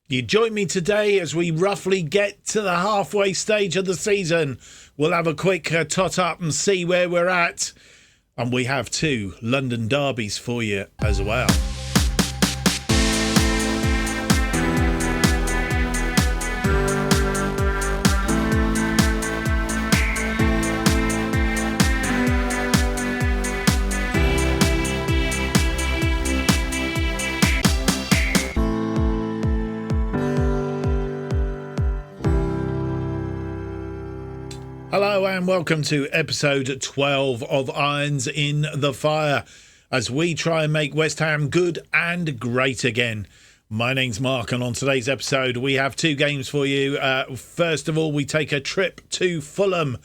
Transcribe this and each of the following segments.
You join me today as we roughly get to the halfway stage of the season. We'll have a quick tot up and see where we're at. And we have 2 London derbies for you as well. Hello and welcome to episode 12 of Irons in the Fire as we try and make West Ham good and great again. My name's Mark and on today's episode we have 2 games for you. First of all, we take a trip to Fulham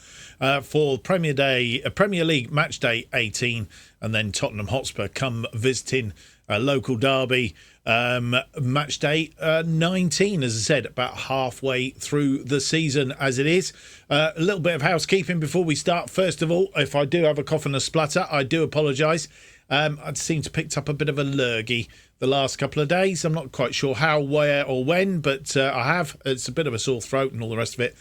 for Premier League match day 18, and then Tottenham Hotspur come visiting a local derby. Match day 19, as I said, about halfway through the season as it is. A little bit of housekeeping before we start. First of all, if I do have a cough and a splutter, I do apologise. I seem to have picked up a bit of a lurgy the last couple of days. I'm not quite sure how, where or when, but I have. It's a bit of a sore throat and all the rest of it.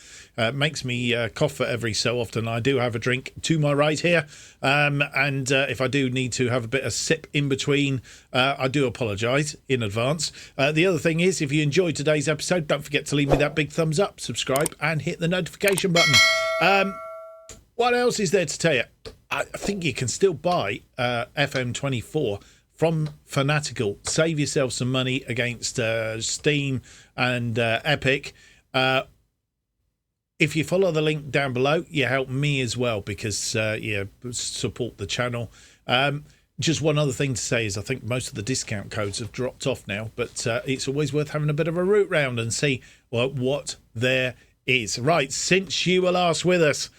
Makes me cough every so often. I do have a drink to my right here, and if I do need to have a bit of sip in between, I do apologise in advance. The other thing is, if you enjoyed today's episode, don't forget to leave me that big thumbs up, subscribe and hit the notification button. What else is there to tell you? I think you can still buy FM24 from Fanatical. Save yourself some money against Steam and Epic. If you follow the link down below, you help me as well because you support the channel. Just one other thing to say is I think most of the discount codes have dropped off now, but it's always worth having a bit of a root round and see what there is. Right, since you were last with us,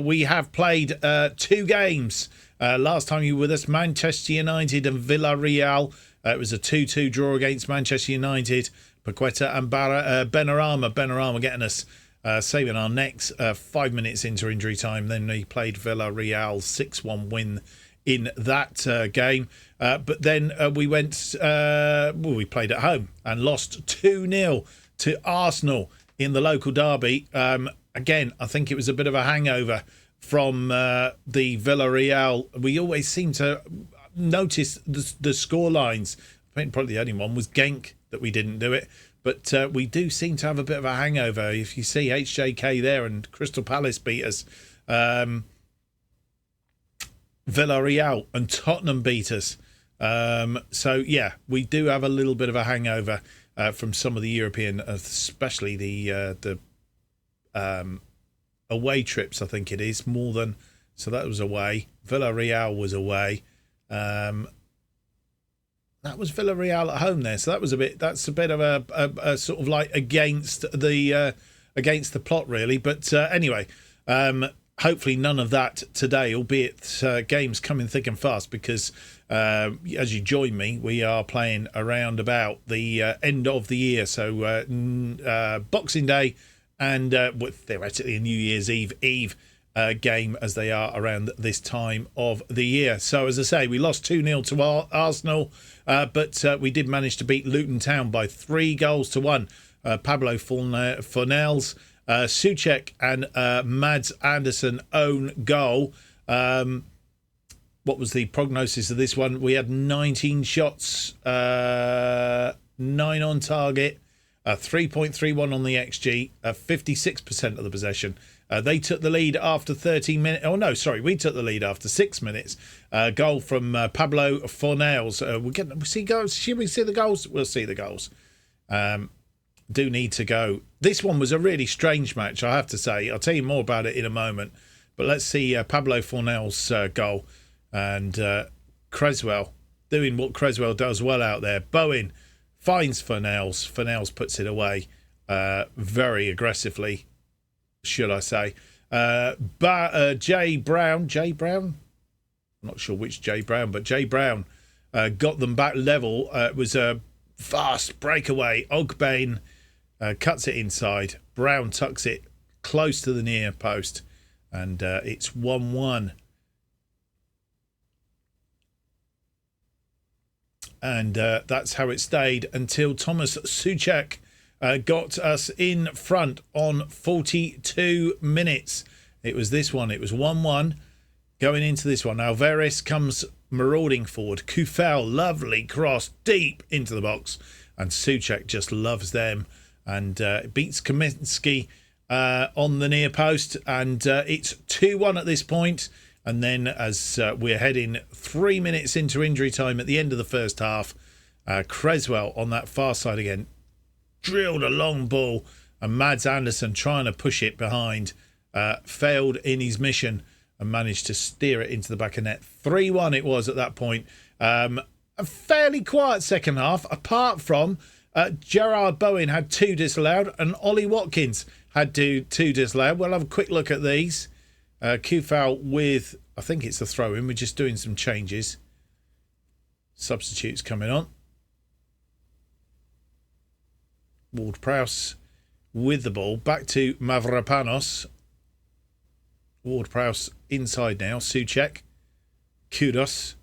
we have played 2 games. Last time you were with us, Manchester United and Villarreal. It was a 2-2 draw against Manchester United. Paqueta and Benrahma. Benrahma getting us, saving our necks 5 minutes into injury time. Then we played Villarreal, 6-1 win in that game. But then we went, we played at home and lost 2-0 to Arsenal in the local derby. Again, I think it was a bit of a hangover from the Villarreal. We always seem to notice the score lines. I think probably the only one was Genk that we didn't do it. But we do seem to have a bit of a hangover. If you see HJK there and Crystal Palace beat us, Villarreal and Tottenham beat us. So, yeah, we do have a little bit of a hangover from some of the European, especially the away trips, I think it is, more than... So that was away. Villarreal was away. That was Villarreal at home there. So that's a bit of a sort of like against the plot, really. But anyway, hopefully none of that today, albeit games coming thick and fast because as you join me, we are playing around about the end of the year. So Boxing Day and theoretically a New Year's Eve game as they are around this time of the year. So as I say, we lost 2-0 to Arsenal, but we did manage to beat Luton Town by 3-1. Pablo Fornells, Souček and Mads Andersen own goal. What was the prognosis of this one? We had 19 shots, 9 on target, 3.31 on the XG, 56% of the possession. They took the lead after 13 minutes. Oh, no, sorry. We took the lead after 6 minutes. Goal from Pablo Fornells. We'll see goals. Should we see the goals? We'll see the goals. Do need to go. This one was a really strange match, I have to say. I'll tell you more about it in a moment. But let's see Pablo Fornells' goal. And Creswell doing what Creswell does well out there. Bowen finds Fornells. Fornells puts it away very aggressively, should I say. But Jay Brown, I'm not sure which Jay Brown, but Jay Brown got them back level. It was a fast breakaway. Ogbane cuts it inside. Brown tucks it close to the near post. And it's 1-1. And that's how it stayed until Thomas Souček got us in front on 42 minutes. It was this one. It was 1-1 going into this one. Alvarez comes marauding forward. Kufel, lovely cross deep into the box. And Souček just loves them. And beats Kaminsky on the near post. And it's 2-1 at this point. And then as we're heading 3 minutes into injury time at the end of the first half, Creswell on that far side again drilled a long ball, and Mads Andersen trying to push it behind failed in his mission and managed to steer it into the back of net. 3-1 it was at that point. A fairly quiet second half, apart from Gerard Bowen had 2 disallowed and Ollie Watkins had 2 disallowed. We'll have a quick look at these. Kufal with, I think it's a throw-in. We're just doing some changes. Substitutes coming on. Ward-Prowse with the ball. Back to Mavropanos. Ward-Prowse inside now. Souček. Kudos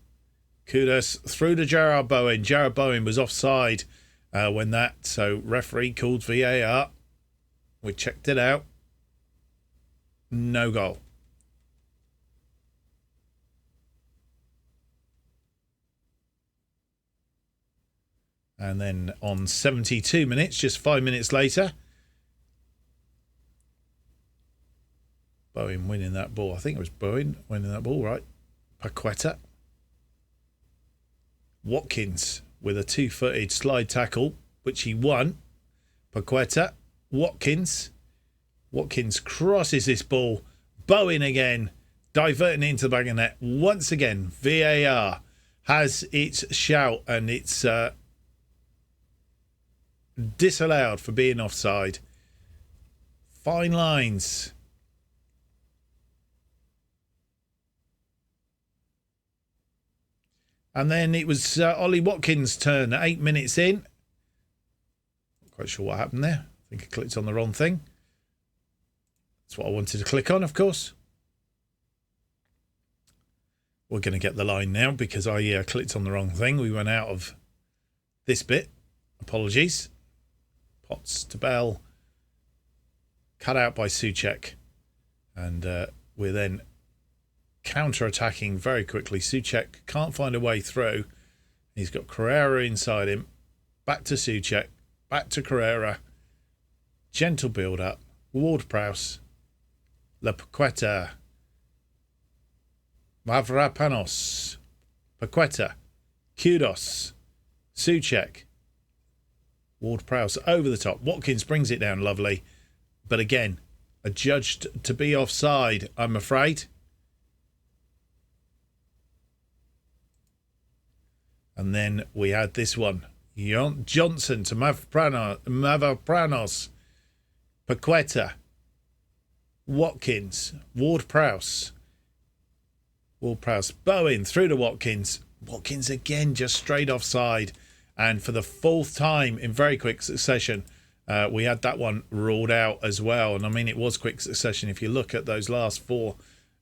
through to Gerard Bowen. Gerard Bowen was offside when that. So referee called VAR. We checked it out. No goal. And then on 72 minutes, just 5 minutes later, Bowen winning that ball. I think it was Bowen winning that ball, right? Paqueta. Watkins with a 2-footed slide tackle, which he won. Paqueta. Watkins crosses this ball. Bowen again, diverting it into the back of the net. Once again, VAR has its shout, and it's disallowed for being offside. Fine lines. And then it was Ollie Watkins' turn at 8 minutes in. Not quite sure what happened there. I think I clicked on the wrong thing. That's what I wanted to click on, of course. We're going to get the line now because I clicked on the wrong thing. We went out of this bit. Apologies. Potts to Bell. Cut out by Souček. And we're then counter-attacking very quickly. Souček can't find a way through. He's got Carrera inside him. Back to Souček. Back to Carrera. Gentle build-up. Ward-Prowse. Paqueta. Mavropanos. Paqueta. Kudos. Souček. Ward-Prowse over the top. Watkins brings it down lovely. But again, adjudged to be offside, I'm afraid. And then we had this one. Johnson to Mavropanos. Paqueta. Watkins. Ward-Prowse. Bowen through to Watkins. Watkins again just straight offside. And for the 4th time in very quick succession, we had that one ruled out as well. And I mean, it was quick succession. If you look at those last 4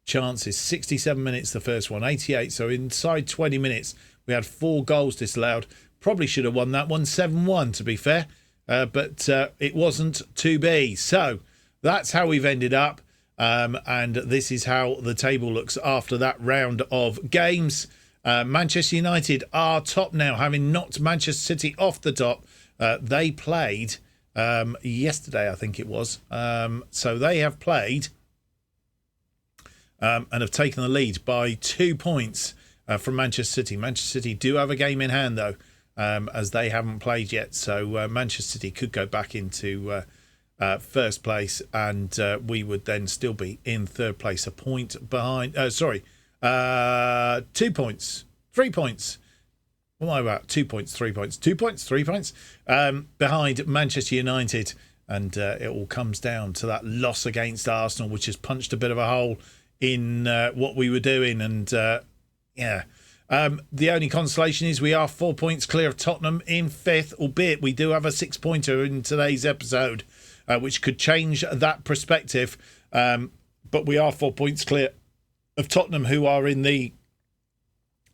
chances, 67 minutes the first one, 88. So inside 20 minutes, we had 4 goals disallowed. Probably should have won that one 7-1, to be fair. But it wasn't to be. So that's how we've ended up. And this is how the table looks after that round of games. Manchester United are top now, having knocked Manchester City off the top. They played yesterday, I think it was. So they have played and have taken the lead by 2 points from Manchester City. Manchester City do have a game in hand, though, as they haven't played yet. So Manchester City could go back into first place, and we would then still be in third place, a point behind. 2 points, 3 points. What am I about? 2 points, 3 points, 2 points, 3 points behind Manchester United. And it all comes down to that loss against Arsenal, which has punched a bit of a hole in what we were doing. And the only consolation is we are 4 points clear of Tottenham in 5th, albeit we do have a 6-pointer in today's episode, which could change that perspective. But we are 4 points clear of Tottenham, who are in the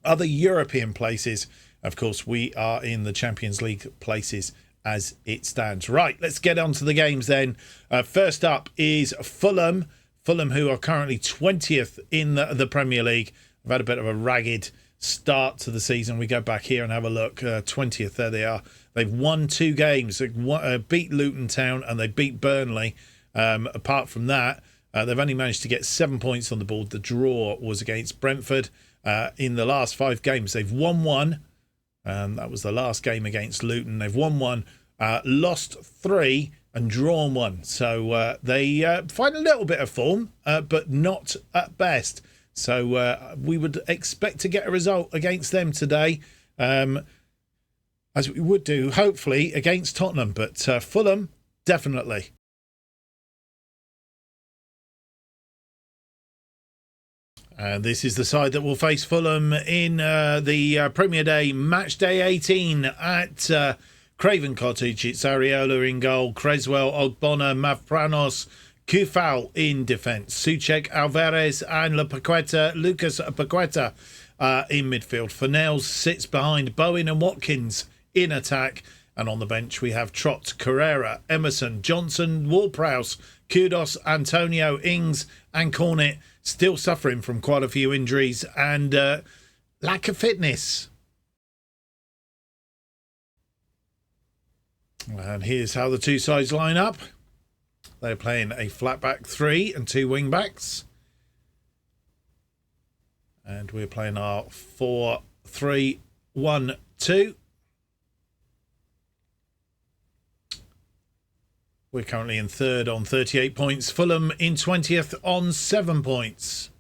other European places. Of course, we are in the Champions League places as it stands. Right, let's get on to the games then. First up is Fulham. Fulham, who are currently 20th in the Premier League. I've had a bit of a ragged start to the season. We go back here and have a look. 20th, there they are. They've won 2 games. They beat Luton Town and they beat Burnley. Apart from that, they've only managed to get 7 points on the board. The draw was against Brentford. In the last 5 games, they've won 1. That was the last game against Luton. They've won 1, lost 3 and drawn 1. So they find a little bit of form, but not at best. So we would expect to get a result against them today, as we would do, hopefully, against Tottenham. But Fulham, definitely. And this is the side that will face Fulham in the Premier Day match day 18 at Craven Cottage. It's Areola in goal, Creswell, Ogbonna, Mavropanos, Kufal in defence, Souček, Alvarez and Lucas Paqueta in midfield. Fornells sits behind Bowen and Watkins in attack. And on the bench we have Trott, Carrera, Emerson, Johnson, Ward-Prowse, Kudos, Antonio, Ings and Cornet, still suffering from quite a few injuries and lack of fitness. And here's how the two sides line up. They're playing a flat back 3 and 2 wing backs. And we're playing our 4-3-1-2. We're currently in 3rd on 38 points. Fulham in 20th on 7 points.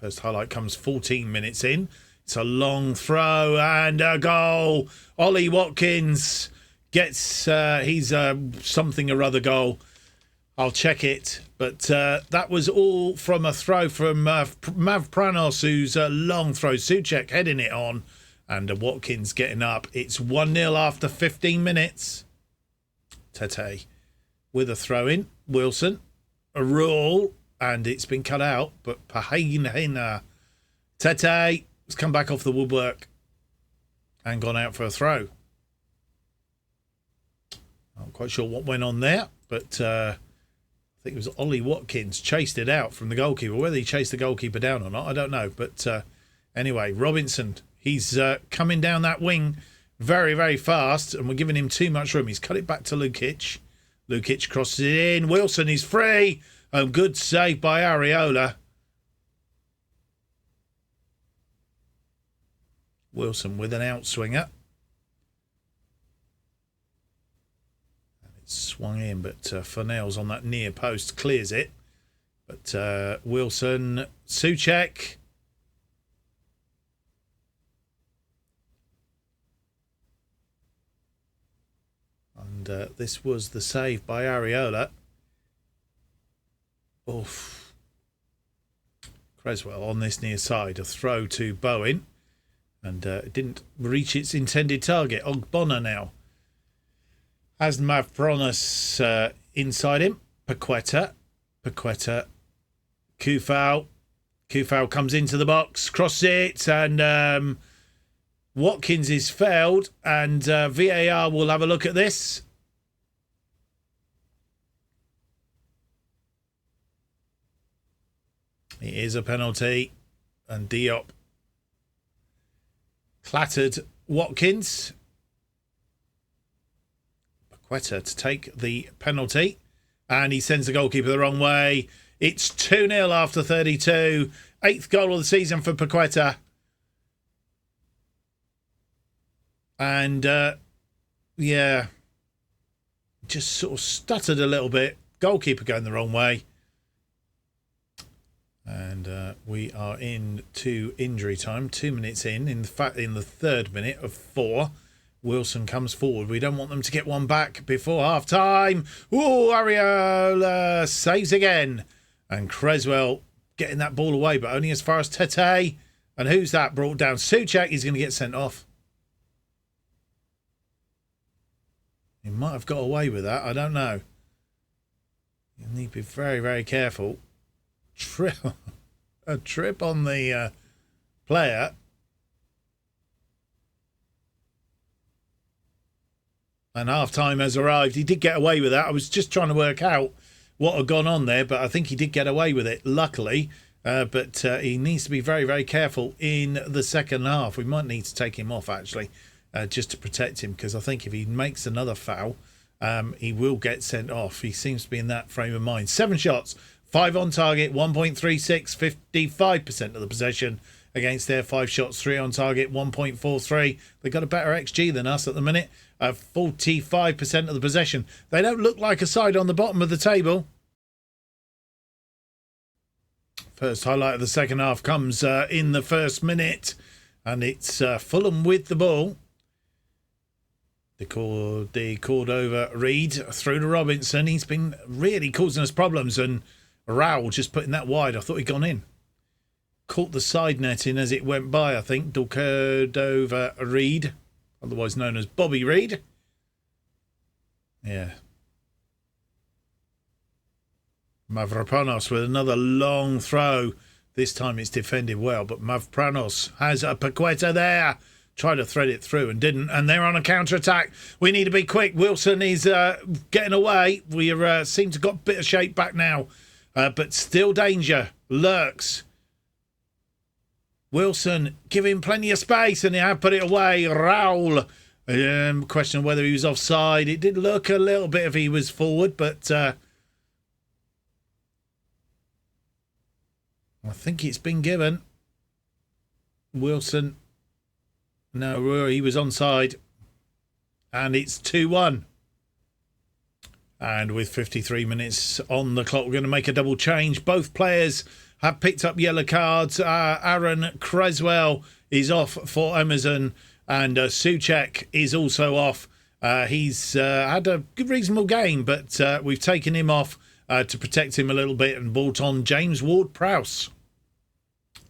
First highlight comes 14 minutes in. It's a long throw and a goal. Ollie Watkins gets he's something or other goal. I'll check it. But that was all from a throw from Mavropanos, who's a long throw. Souček heading it on. And Watkins getting up. It's 1-0 after 15 minutes. Tete with a throw in. Wilson. A rule. And it's been cut out. But Pahina. Tete has come back off the woodwork. And gone out for a throw. Not quite sure what went on there. But I think it was Ollie Watkins chased it out from the goalkeeper. Whether he chased the goalkeeper down or not, I don't know. But anyway, Robinson, he's coming down that wing very, very fast. And we're giving him too much room. He's cut it back to Lukic. Lukic crosses it in. Wilson is free. Good save by Areola. Wilson with an outswinger. It's swung in, but Fornells on that near post clears it. But Wilson, Souček. And this was the save by Areola. Oof. Creswell on this near side. A throw to Bowen. And it didn't reach its intended target. Ogbonna now has Mavropanos inside him. Paqueta. Kufal. Kufal comes into the box. Cross it. And Watkins is fouled. And VAR will have a look at this. It is a penalty. And Diop clattered Watkins. Paqueta to take the penalty. And he sends the goalkeeper the wrong way. It's 2-0 after 32. 8th goal of the season for Paqueta. And, yeah, just sort of stuttered a little bit. Goalkeeper going the wrong way. And we are into injury time. 2 minutes in fact, in the 3rd minute of 4. Wilson comes forward. We don't want them to get one back before half-time. Ooh, Areola saves again. And Creswell getting that ball away, but only as far as Tete. And who's that brought down? Souček is going to get sent off. He might have got away with that. I don't know. You need to be very, very careful. a trip on the player. And half-time has arrived. He did get away with that. I was just trying to work out what had gone on there, but I think he did get away with it, luckily. But he needs to be very, very careful in the second half. We might need to take him off, actually, just to protect him, because I think if he makes another foul, he will get sent off. He seems to be in that frame of mind. 7 shots, 5 on target, 1.36, 55% of the possession against their 5 shots, 3 on target, 1.43. They've got a better XG than us at the minute. 45% of the possession. They don't look like a side on the bottom of the table. First highlight of the second half comes in the first minute, and it's Fulham with the ball. The Cordova read through to Robinson. He's been really causing us problems, and Raul just putting that wide. I thought he'd gone in. Caught the side netting as it went by, I think. Cordova Reed, otherwise known as Bobby Reed. Yeah. Mavropanos with another long throw. This time it's defended well, but Mavropanos has a Paqueta there. Tried to thread it through and didn't, and they're on a counter-attack. We need to be quick. Wilson is getting away. We seem to got a bit of shape back now, but still danger lurks. Wilson giving plenty of space, and he had put it away. Raul, question whether he was offside. It did look a little bit if he was forward, but I think it's been given. Wilson, no, he was onside, and it's 2-1. And with 53 minutes on the clock, we're going to make a double change. Both players have picked up yellow cards. Aaron Creswell is off for Emerson, and Souček is also off. He's had a good, reasonable game, but we've taken him off to protect him a little bit and brought on James Ward-Prowse.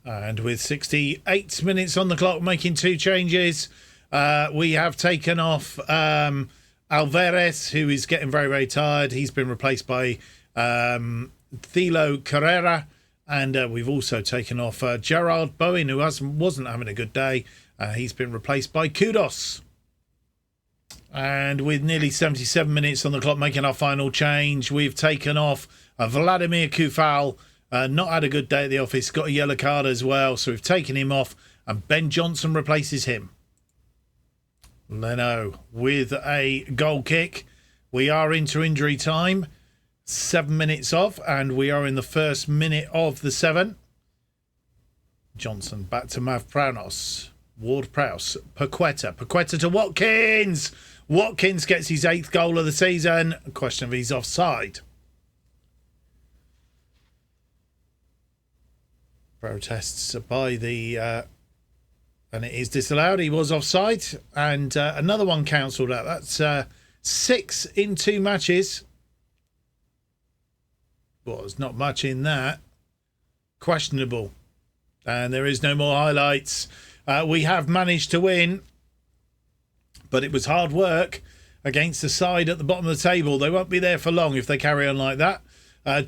And with 68 minutes on the clock, making 2 changes, we have taken off Alvarez, who is getting very, very tired. He's been replaced by Thilo Carrera. And we've also taken off Gerard Bowen, who wasn't having a good day. He's been replaced by Kudos. And with nearly 77 minutes on the clock, making our final change, we've taken off Vladimir Kufal. Not had a good day at the office, got a yellow card as well. So we've taken him off, and Ben Johnson replaces him. Leno with a goal kick. We are into injury time. 7 minutes off, and we are in the first minute of the 7. Johnson back to Mavropanos. Ward-Prowse. Paqueta to Watkins. Watkins gets his 8th goal of the season. Question if he's offside. Protests by the... and it is disallowed. He was offside. And another one cancelled out. That's 6 in 2 matches. Well, there's not much in that. Questionable. And there is no more highlights. We have managed to win, but it was hard work against the side at the bottom of the table. They won't be there for long if they carry on like that.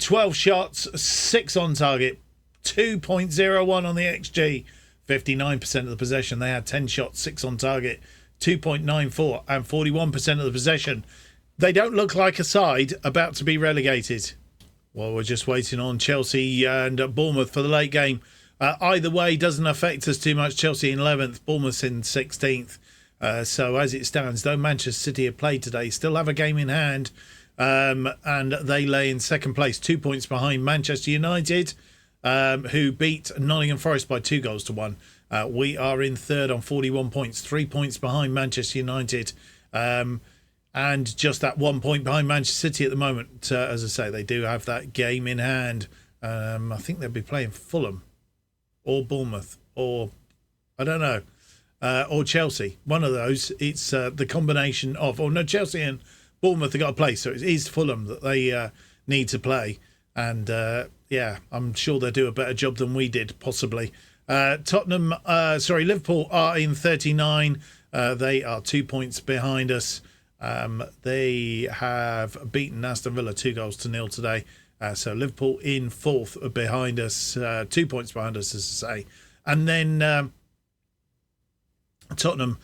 12 shots, 6 on target, 2.01 on the XG, 59% of the possession. They had 10 shots, 6 on target, 2.94 and 41% of the possession. They don't look like a side about to be relegated. Well, we're just waiting on Chelsea and Bournemouth for the late game. Either way doesn't affect us too much. Chelsea in 11th, Bournemouth in 16th. So as it stands, though Manchester City have played today, still have a game in hand. And they lay in second place, 2 points behind Manchester United, who beat Nottingham Forest by 2-1. We are in third on 41 points, 3 points behind Manchester United. And just that 1 point behind Manchester City at the moment. As I say, they do have that game in hand. I think they'll be playing Fulham or Bournemouth or, I don't know, or Chelsea. One of those. It's the combination of, oh no, Chelsea and Bournemouth have got to play. So it is Fulham that they need to play. And yeah, I'm sure they'll do a better job than we did, possibly. Liverpool are in 39. They are 2 points behind us. They have beaten Aston Villa 2-0 today. So Liverpool in fourth behind us, 2 points behind us, as I say. And then Tottenham,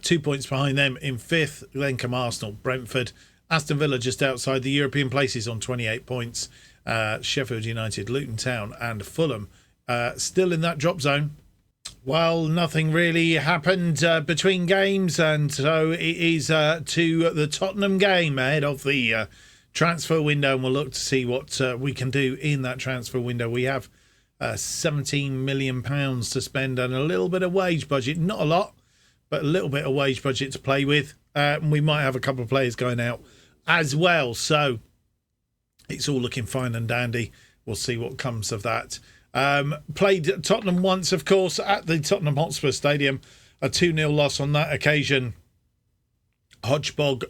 2 points behind them in fifth. Then come Arsenal, Brentford, Aston Villa just outside the European places on 28 points. Sheffield United, Luton Town and Fulham still in that drop zone. Well, nothing really happened between games, and so it is to the Tottenham game ahead of the transfer window, and we'll look to see what we can do in that transfer window. We have £17 million to spend and a little bit of wage budget, not a lot, but a little bit of wage budget to play with. We might have a couple of players going out as well, so it's all looking fine and dandy. We'll see what comes of that. Played Tottenham once, of course, at the Tottenham Hotspur Stadium. A 2-0 loss on that occasion. Hodgberg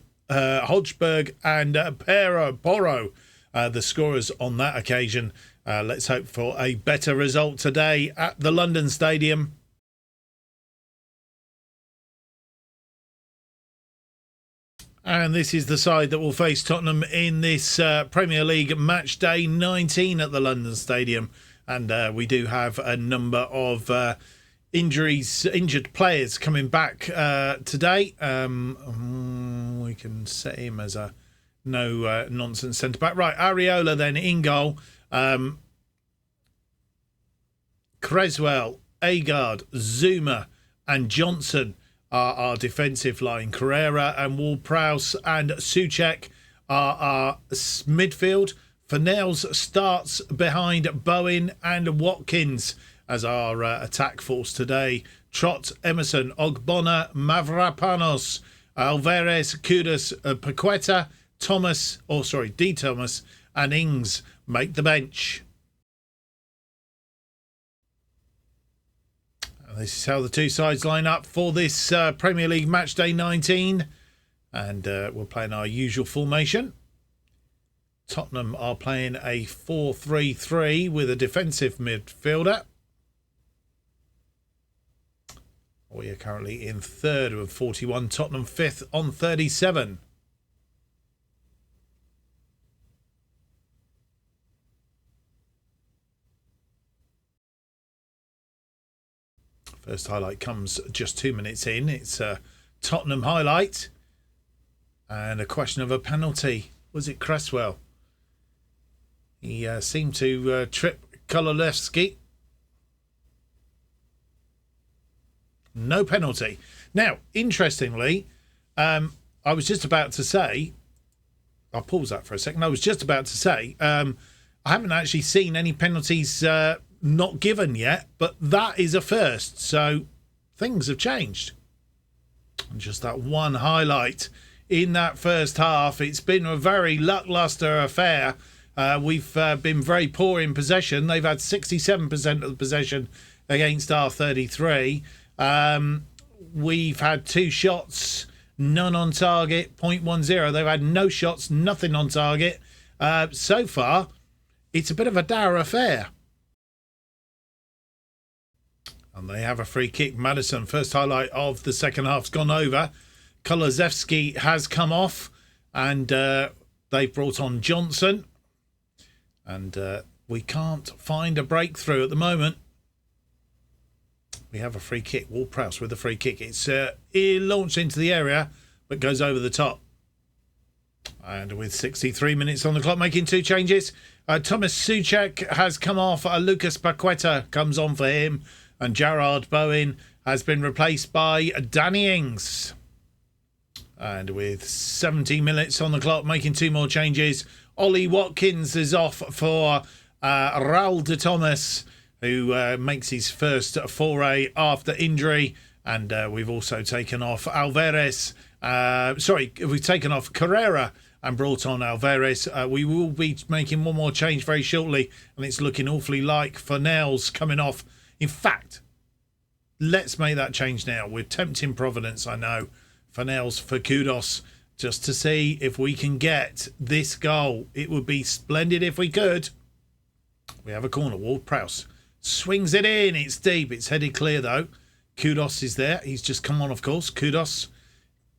and Porro, the scorers on that occasion. Let's hope for a better result today at the London Stadium. And this is the side that will face Tottenham in this Premier League match day 19 at the London Stadium. And we do have a number of injured players coming back today. We can set him as a no-nonsense centre-back. Right, Areola then in goal. Creswell, Agard, Zuma and Johnson are our defensive line. Carrera and Ward-Prowse and Souček are our midfield. Fornells starts behind Bowen and Watkins as our attack force today. Trott, Emerson, Ogbonna, Mavropanos, Alvarez, Kudus, Paqueta, D. Thomas and Ings make the bench. And this is how the two sides line up for this Premier League match day 19. And we're playing our usual formation. Tottenham are playing a 4-3-3 with a defensive midfielder. We are currently in third with 41. Tottenham fifth on 37. First highlight comes just 2 minutes in. It's a Tottenham highlight. And a question of a penalty. Was it Cresswell? He seemed to trip Kololewski. No penalty. Now, interestingly, I was just about to say, I'll pause that for a second. I was just about to say, I haven't actually seen any penalties not given yet, but that is a first. So things have changed. And just that one highlight in that first half. It's been a very lacklustre affair. We've been very poor in possession. They've had 67% of the possession against our 33. We've had 2 shots, none on target, 0.10. They've had no shots, nothing on target. So far, it's a bit of a dour affair. And they have a free kick. Maddison, first highlight of the second half's gone over. Kolozewski has come off, and they've brought on Johnson. And we can't find a breakthrough at the moment. We have a free kick. Ward-Prowse with a free kick. It's launched into the area, but goes over the top. And with 63 minutes on the clock, making 2 changes. Thomas Souček has come off. Lucas Paqueta comes on for him. And Jarrod Bowen has been replaced by Danny Ings. And with 70 minutes on the clock, making 2 more changes, Ollie Watkins is off for Raul de Thomas, who makes his first foray after injury. And we've also taken off Alvarez. We've taken off Carrera and brought on Alvarez. We will be making one more change very shortly, and it's looking awfully like Fornells coming off. In fact, let's make that change now. We're tempting Providence, I know. Fornells for Kudos, just to see if we can get this goal. It would be splendid if we could. We have a corner. Ward-Prowse swings it in. It's deep. It's headed clear, though. Kudos is there. He's just come on, of course. Kudos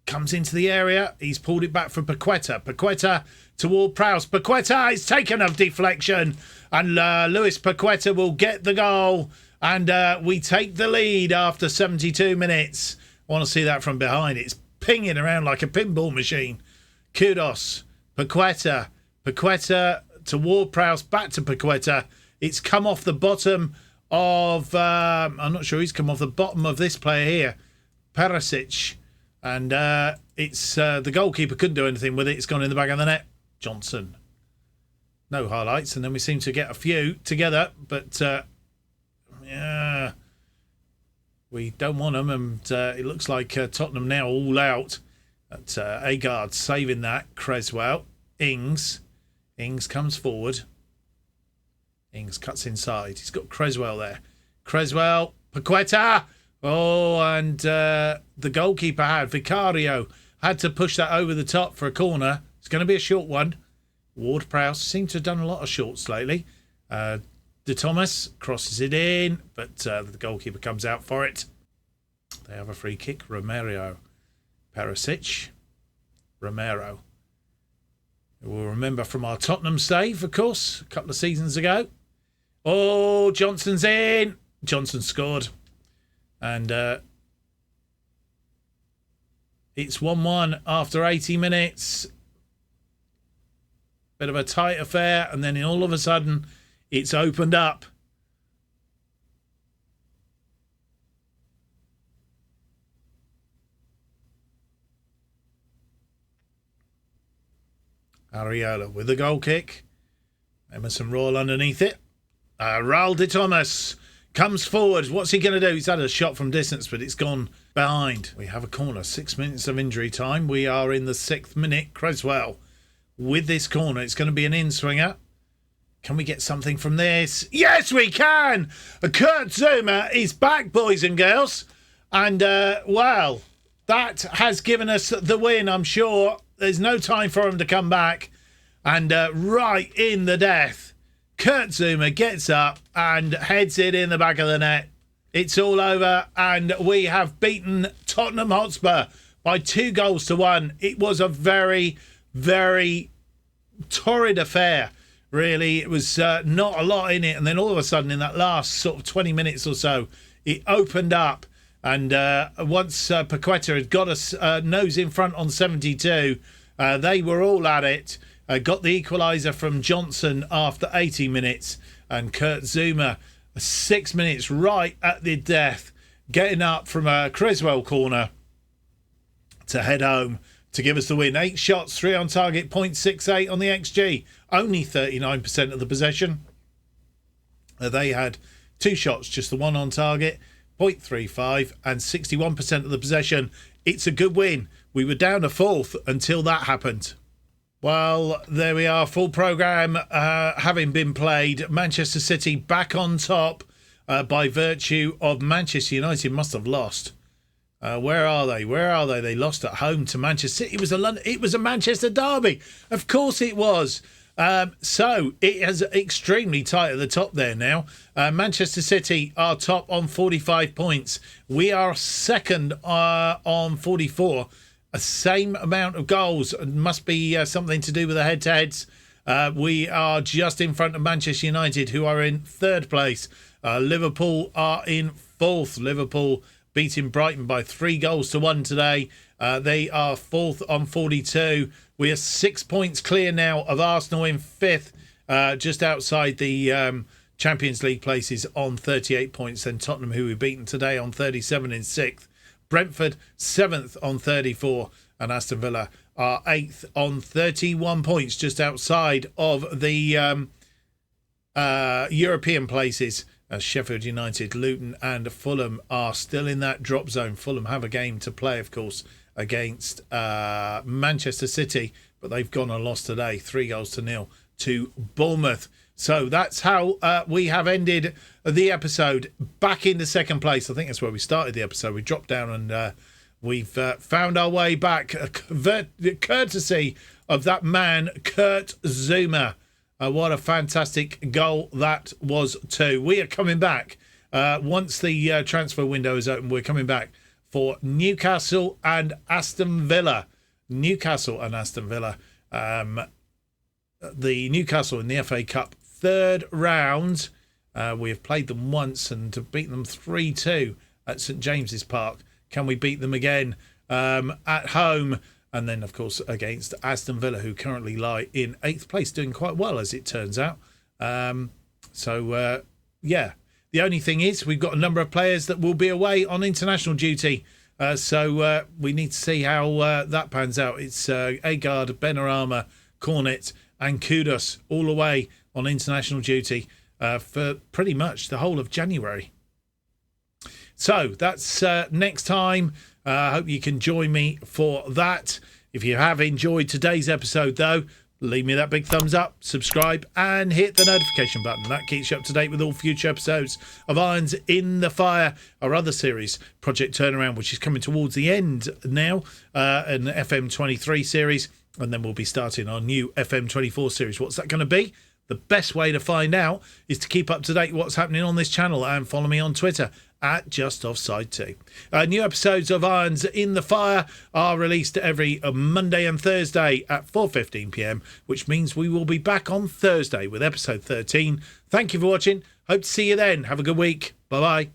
comes into the area. He's pulled it back for Paqueta. Paqueta toward Prowse. Paqueta is taken a deflection, and Luis Paqueta will get the goal, and we take the lead after 72 minutes. I want to see that from behind. It's pinging around like a pinball machine. Kudos. Paqueta. Paqueta toward Prowse. Back to Paqueta. It's come off the bottom of... I'm not sure he's come off the bottom of this player here. Perisic. And it's the goalkeeper couldn't do anything with it. It's gone in the back of the net. Johnson. No highlights. And then we seem to get a few together. But, yeah, we don't want them. And it looks like Tottenham now all out. But Agard saving that. Creswell. Ings. Ings comes forward. Ings cuts inside. He's got Creswell there. Creswell. Paqueta. Oh, and the goalkeeper Vicario had to push that over the top for a corner. It's going to be a short one. Ward-Prowse seems to have done a lot of shorts lately. De Thomas crosses it in, but the goalkeeper comes out for it. They have a free kick. Romero. Perisic. Romero. We'll remember from our Tottenham save, of course, a couple of seasons ago. Oh, Johnson's in. Johnson scored. And it's 1-1 after 80 minutes. Bit of a tight affair. And then all of a sudden, it's opened up. Ariola with the goal kick. Emerson Royal underneath it. Raul de Thomas comes forward. What's he going to do? He's had a shot from distance, but it's gone behind. We have a corner. 6 minutes of injury time. We are in the 6th minute. Creswell with this corner. It's going to be an in-swinger. Can we get something from this? Yes, we can! Kurt Zouma is back, boys and girls. And, well, that has given us the win, I'm sure. There's no time for him to come back. And right in the death, Kurt Zouma gets up and heads it in the back of the net. It's all over, and we have beaten Tottenham Hotspur by 2-1. It was a very, very torrid affair, really. It was not a lot in it, and then all of a sudden, in that last sort of 20 minutes or so, it opened up. And once Paqueta had got us nose in front on 72, they were all at it. Got the equaliser from Johnson after 80 minutes. And Kurt Zouma, 6 minutes right at the death, getting up from a Creswell corner to head home to give us the win. 8 shots, 3 on target, 0.68 on the XG. Only 39% of the possession. They had 2 shots, just the 1 on target. 0.35 and 61% of the possession. It's a good win. We were down to 4th until that happened. Well, there we are. Full programme having been played. Manchester City back on top by virtue of Manchester United must have lost. Where are they? Where are they? They lost at home to Manchester City. It was a Manchester derby. Of course it was. So it is extremely tight at the top there now. Manchester City are top on 45 points. We are second on 44. A same amount of goals. Must be something to do with the head-to-heads. We are just in front of Manchester United, who are in 3rd place. Liverpool are in 4th. Liverpool beating Brighton by 3-1 today. They are 4th on 42. We are 6 points clear now of Arsenal in 5th, just outside the Champions League places on 38 points. Then Tottenham, who we've beaten today, on 37 in 6th. Brentford 7th on 34, and Aston Villa are 8th on 31 points, just outside of the European places. Sheffield United, Luton and Fulham are still in that drop zone. Fulham have a game to play, of course, against Manchester City, but they've gone and lost today, 3-0 to Bournemouth. So that's how we have ended the episode, back into 2nd place. I think that's where we started the episode. We dropped down and we've found our way back, courtesy of that man, Kurt Zouma. What a fantastic goal that was too. We are coming back once the transfer window is open. We're coming back for Newcastle and Aston Villa. Newcastle and Aston Villa. The Newcastle in the FA Cup third round. We have played them once and have beaten them 3-2 at St James's Park. Can we beat them again at home? And then, of course, against Aston Villa, who currently lie in 8th place, doing quite well, as it turns out. Yeah. The only thing is we've got a number of players that will be away on international duty. So we need to see how that pans out. It's Agard, Benarama, Cornet and Kudus all away on international duty for pretty much the whole of January. So that's next time. I hope you can join me for that. If you have enjoyed today's episode, though, leave me that big thumbs up, subscribe, and hit the notification button. That keeps you up to date with all future episodes of Irons in the Fire, our other series, Project Turnaround, which is coming towards the end now, an FM23 series, and then we'll be starting our new FM24 series. What's that going to be? The best way to find out is to keep up to date with what's happening on this channel and follow me on Twitter at JustOffsideFM. New episodes of Irons in the Fire are released every Monday and Thursday at 4:15 p.m, which means we will be back on Thursday with episode 13. Thank you for watching. Hope to see you then. Have a good week. Bye-bye.